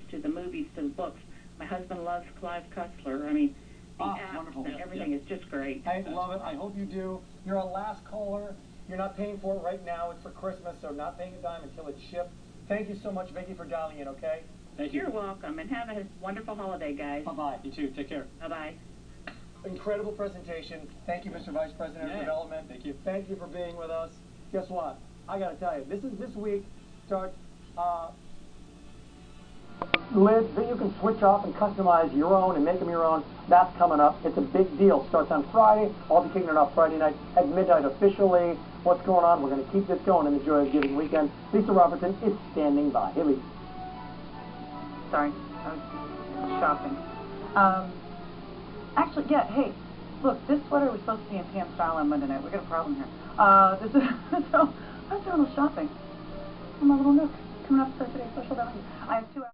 To the movies, to the books. My husband loves Clive Cussler. I mean, the apps wonderful. and everything is just great. I love it. I hope you do. You're a last caller. You're not paying for it right now. It's for Christmas, so not paying a dime until it's shipped. Thank you so much, Vicki, for dialing in, okay? Thank you. You're welcome, and have a wonderful holiday, guys. Bye-bye. You too. Take care. Bye-bye. Incredible presentation. Thank you, Mr. Vice President of Development. Thank you. Thank you for being with us. Guess what? I got to tell you, this week starts lids that you can switch off and customize your own and make them your own. That's coming up. It's a big deal. Starts on Friday. I'll be kicking it off Friday night at midnight officially. What's going on? We're going to keep this going in the Joy of Giving weekend. Lisa Robertson is standing by. Hey, Lisa. Sorry, I was shopping. Actually, yeah, hey, look, this sweater was supposed to be in PM style on Monday night. We got a problem here. This is, so, I was doing a little shopping in my little nook. Coming up for today's special value. I have 2 hours.